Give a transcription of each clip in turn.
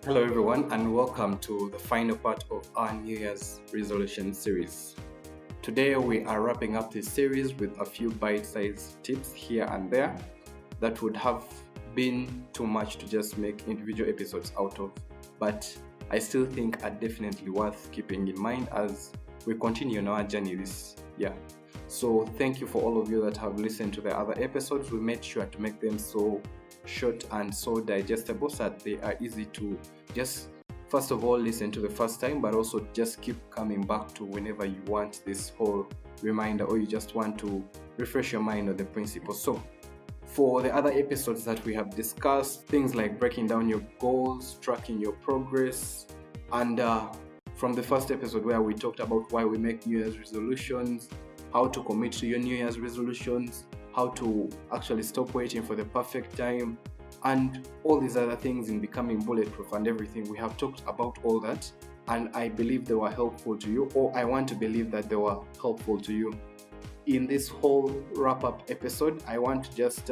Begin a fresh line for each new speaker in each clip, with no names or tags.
Hello, everyone, and welcome to the final part of our New Year's resolution series. Today, we are wrapping up this series with a few bite sized tips here and there that would have been too much to just make individual episodes out of, but I still think are definitely worth keeping in mind as we continue on our journey this year. So, thank you for all of you that have listened to the other episodes. We made sure to make them so short and so digestible so that they are easy to just first of all listen to the first time, but also just keep coming back to whenever you want this whole reminder or you just want to refresh your mind on the principles. So for the other episodes that we have discussed, things like breaking down your goals, tracking your progress, and from the first episode where we talked about why we make New Year's resolutions, how to commit to your New Year's resolutions, how to actually stop waiting for the perfect time, and all these other things in becoming bulletproof and everything. We have talked about all that, and I believe they were helpful to you, or I want to believe that they were helpful to you. In this whole wrap-up episode, I want to just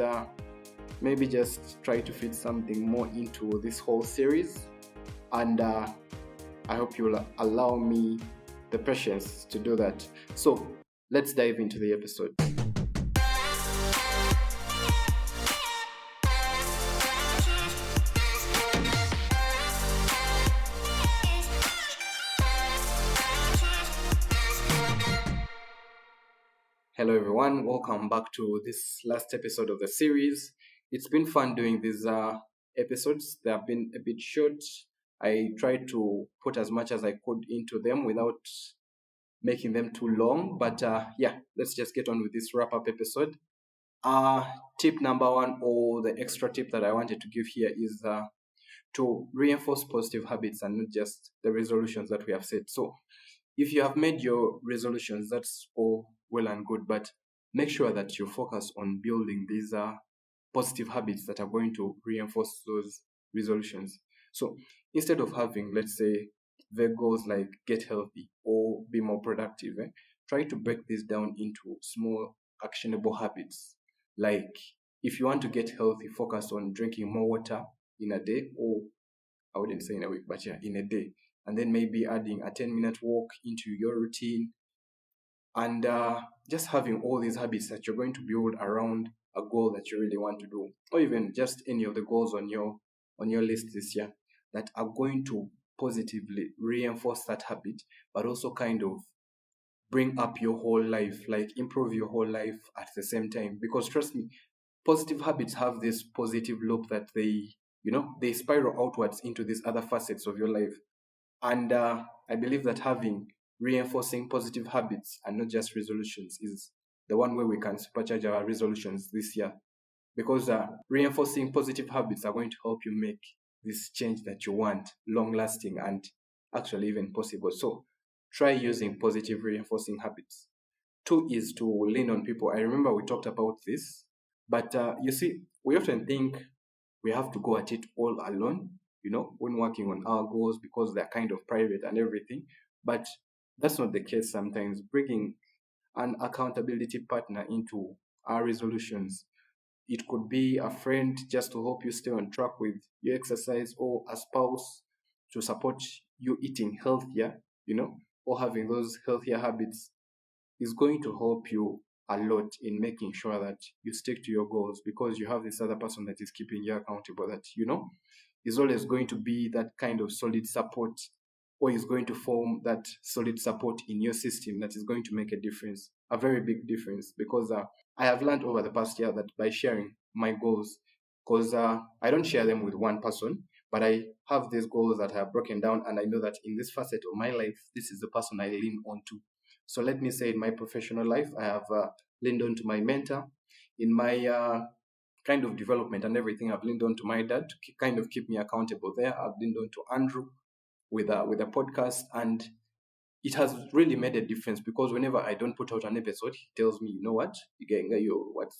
maybe just try to fit something more into this whole series, and I hope you'll allow me the patience to do that. So let's dive into the episode. Hello, everyone. Welcome back to this last episode of the series. It's been fun doing these episodes. They have been a bit short. I tried to put as much as I could into them without making them too long. But yeah, let's just get on with this wrap up episode. Uh, Tip number one, or the extra tip that I wanted to give here, is to reinforce positive habits and not just the resolutions that we have set. So if you have made your resolutions, that's all well and good, but make sure that you focus on building these positive habits that are going to reinforce those resolutions. So instead of having, let's say, vague goals like get healthy or be more productive, try to break this down into small actionable habits. Like if you want to get healthy, focus on drinking more water in a day, or I wouldn't say in a week, but yeah, in a day. And then maybe adding a 10-minute walk into your routine, and just having all these habits that you're going to build around a goal that you really want to do, or even just any of the goals on your list this year that are going to positively reinforce that habit, but also kind of bring up your whole life, like improve your whole life at the same time. Because trust me, positive habits have this positive loop that they spiral outwards into these other facets of your life. And I believe that having reinforcing positive habits and not just resolutions is the one way we can supercharge our resolutions this year. Because reinforcing positive habits are going to help you make this change that you want long lasting and actually even possible. So try using positive reinforcing habits. Two is to lean on people. I remember we talked about this, but you see, we often think we have to go at it all alone, when working on our goals because they're kind of private and everything. But that's not the case sometimes. Bringing an accountability partner into our resolutions, it could be a friend just to help you stay on track with your exercise, or a spouse to support you eating healthier, or having those healthier habits is going to help you a lot in making sure that you stick to your goals, because you have this other person that is keeping you accountable, that is always going to be that kind of solid support, or is going to form that solid support in your system that is going to make a difference, a very big difference. Because I have learned over the past year that by sharing my goals, because I don't share them with one person, but I have these goals that I have broken down, and I know that in this facet of my life, this is the person I lean on to. So let me say, in my professional life, I have leaned on to my mentor. In my kind of development and everything, I've leaned on to my dad to kind of keep me accountable there. I've leaned on to Andrew with a podcast, and it has really made a difference, because whenever I don't put out an episode, he tells me, you know what,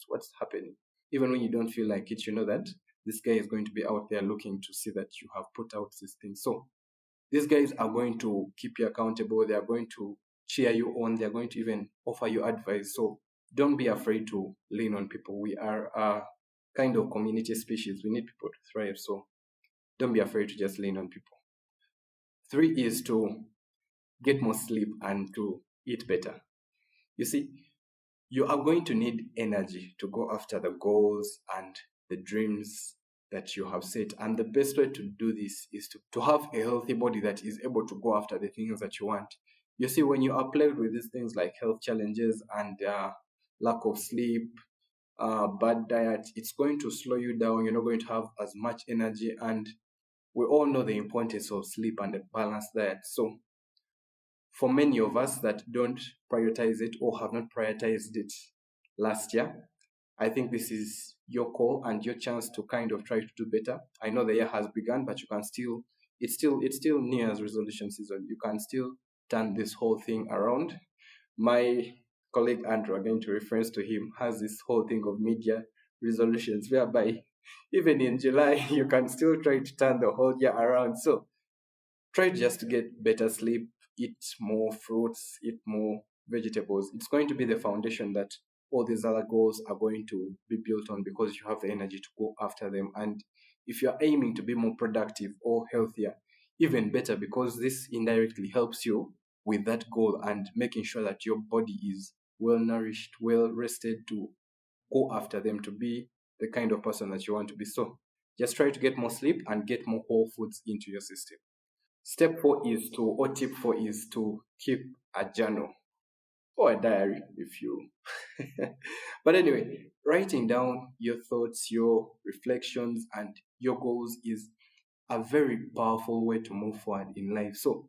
what's happening. Even when you don't feel like it, you know that this guy is going to be out there looking to see that you have put out this thing. So these guys are going to keep you accountable. They are going to cheer you on. They are going to even offer you advice. So don't be afraid to lean on people. We are a kind of community species. We need people to thrive. So don't be afraid to just lean on people. 3 is to get more sleep and to eat better. You see, you are going to need energy to go after the goals and the dreams that you have set. And the best way to do this is to have a healthy body that is able to go after the things that you want. You see, when you are plagued with these things like health challenges and lack of sleep, bad diet, it's going to slow you down. You're not going to have as much energy. And we all know the importance of sleep and a balanced diet. So for many of us that don't prioritize it or have not prioritized it last year, I think this is your call and your chance to kind of try to do better. I know the year has begun, but you can still, it's still New Year's resolution season. You can still turn this whole thing around. My colleague Andrew, again to reference to him, has this whole thing of media resolutions whereby even in July you can still try to turn the whole year around. So try just to get better sleep, eat more fruits, eat more vegetables. It's going to be the foundation that all these other goals are going to be built on because you have the energy to go after them. And if you're aiming to be more productive or healthier, even better because this indirectly helps you with that goal and making sure that your body is well nourished, well rested to go after them to be the kind of person that you want to be. So just try to get more sleep and get more whole foods into your system. Tip 4 is to keep a journal or a diary if you. But anyway, writing down your thoughts, your reflections, and your goals is a very powerful way to move forward in life. So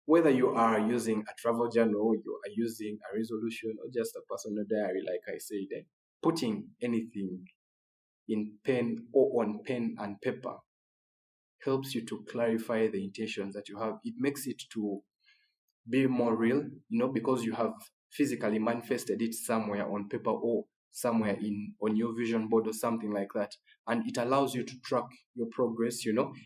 whether you are using a travel journal, you are using a resolution, or just a personal diary, like I said, putting anything in pen or on pen and paper helps you to clarify the intentions that you have. It makes it to be more real, because you have physically manifested it somewhere on paper or somewhere on your vision board or something like that. And it allows you to track your progress.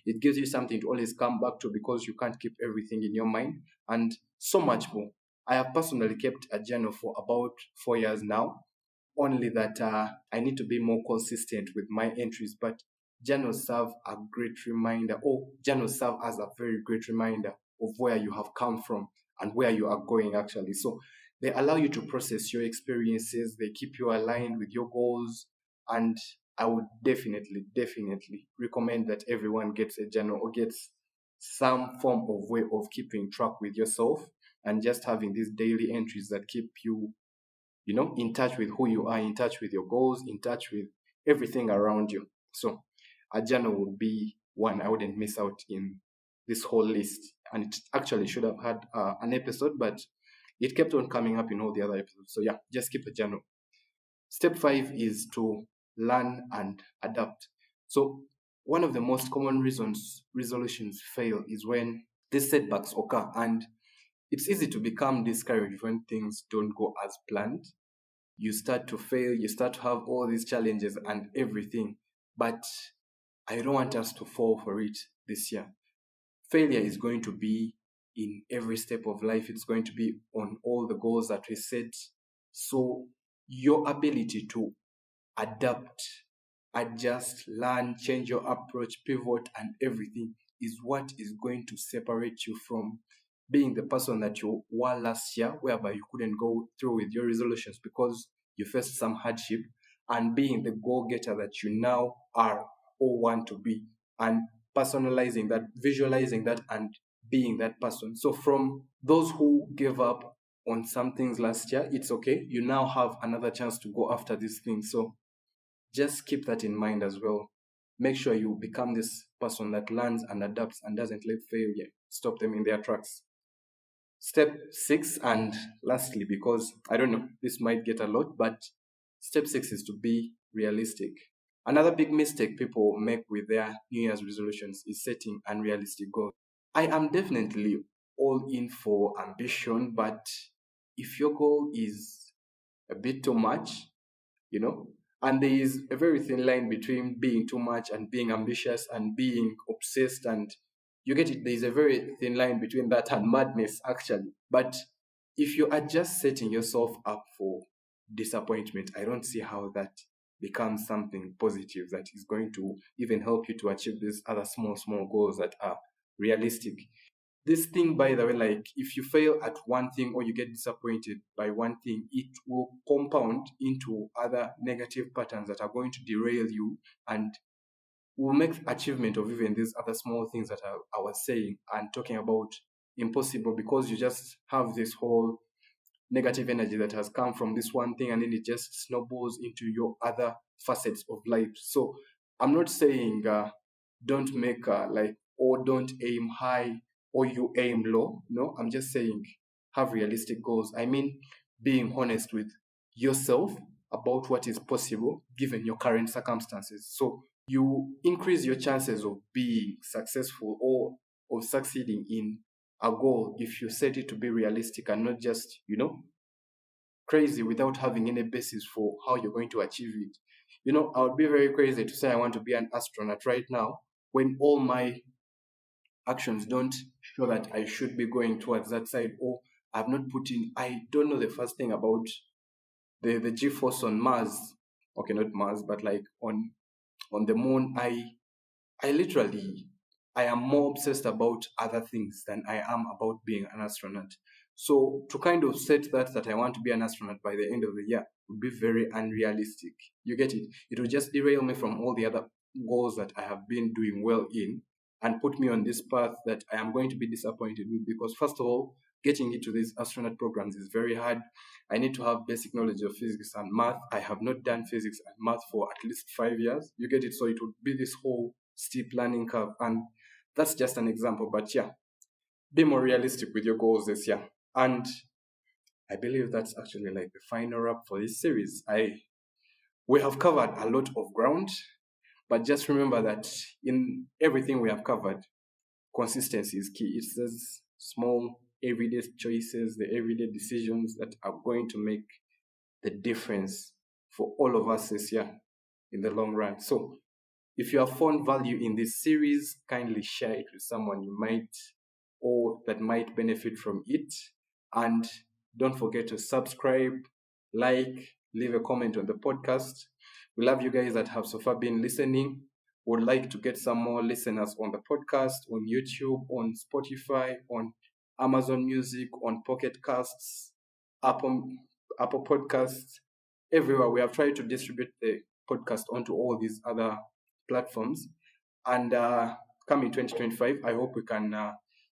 It gives you something to always come back to because you can't keep everything in your mind, and so much more. I have personally kept a journal for about 4 years now, only that I need to be more consistent with my entries. But journals serve a great reminder, or journals serve as a very great reminder of where you have come from and where you are going actually. So they allow you to process your experiences, they keep you aligned with your goals, and I would definitely recommend that everyone gets a journal or gets some form of way of keeping track with yourself and just having these daily entries that keep you, in touch with who you are, in touch with your goals, in touch with everything around you. So a journal would be one I wouldn't miss out in this whole list. And it actually should have had an episode, but it kept on coming up in all the other episodes. So yeah, just keep a journal. Step 5 is to learn and adapt. So one of the most common reasons resolutions fail is when these setbacks occur, and it's easy to become discouraged when things don't go as planned. You start to fail, you start to have all these challenges and everything. But I don't want us to fall for it this year. Failure is going to be in every step of life. It's going to be on all the goals that we set. So your ability to adapt, adjust, learn, change your approach, pivot, and everything is what is going to separate you from being the person that you were last year, whereby you couldn't go through with your resolutions because you faced some hardship, and being the goal-getter that you now are or want to be, and personalizing that, visualizing that, and being that person. So from those who gave up on some things last year, it's okay. You now have another chance to go after these things. So just keep that in mind as well. Make sure you become this person that learns and adapts and doesn't let failure stop them in their tracks. Step 6, and lastly, because I don't know, this might get a lot, but step 6 is to be realistic. Another big mistake people make with their New Year's resolutions is setting unrealistic goals. I am definitely all in for ambition, but if your goal is a bit too much, and there is a very thin line between being too much and being ambitious and being obsessed, and you get it, there's a very thin line between that and madness actually. But if you are just setting yourself up for disappointment, I don't see how that becomes something positive that is going to even help you to achieve these other small goals that are realistic. This thing, by the way, like if you fail at one thing or you get disappointed by one thing, it will compound into other negative patterns that are going to derail you and will make achievement of even these other small things that I was saying and talking about impossible, because you just have this whole negative energy that has come from this one thing, and then it just snowballs into your other facets of life. So I'm not saying don't make like, or don't aim high or you aim low. No, I'm just saying have realistic goals. I mean, being honest with yourself about what is possible given your current circumstances. So you increase your chances of being successful or of succeeding in a goal if you set it to be realistic and not just, crazy without having any basis for how you're going to achieve it. I would be very crazy to say I want to be an astronaut right now when all my actions don't show that I should be going towards that side, or I've not put in, I don't know the first thing about the G-force on Mars. Okay, not Mars, but like on the moon. I am more obsessed about other things than I am about being an astronaut. So to kind of set that I want to be an astronaut by the end of the year would be very unrealistic. You get it? It will just derail me from all the other goals that I have been doing well in and put me on this path that I am going to be disappointed with, because first of all, getting into these astronaut programs is very hard. I need to have basic knowledge of physics and math. I have not done physics and math for at least 5 years. You get it? So it would be this whole steep learning curve. And that's just an example. But yeah, be more realistic with your goals this year. And I believe that's actually like the final wrap for this series. We have covered a lot of ground, but just remember that in everything we have covered, consistency is key. It's those small everyday choices, the everyday decisions that are going to make the difference for all of us this year in the long run. So if you have found value in this series, kindly share it with someone you might or that might benefit from it. And don't forget to subscribe, like, leave a comment on the podcast. We love you guys that have so far been listening. Would like to get some more listeners on the podcast, on YouTube, on Spotify, on Amazon Music, on Pocket Casts, Apple Podcasts, everywhere. We have tried to distribute the podcast onto all these other platforms. And coming 2025, I hope we can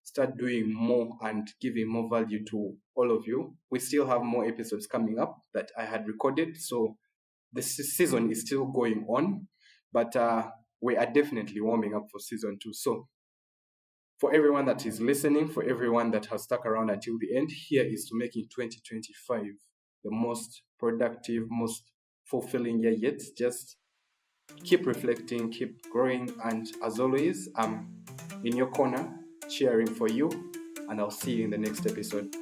start doing more and giving more value to all of you. We still have more episodes coming up that I had recorded, so the season is still going on, but we are definitely warming up for season 2. So for everyone that is listening, for everyone that has stuck around until the end, here is to making 2025 the most productive, most fulfilling year yet. Just keep reflecting, keep growing, and as always, I'm in your corner cheering for you, and I'll see you in the next episode.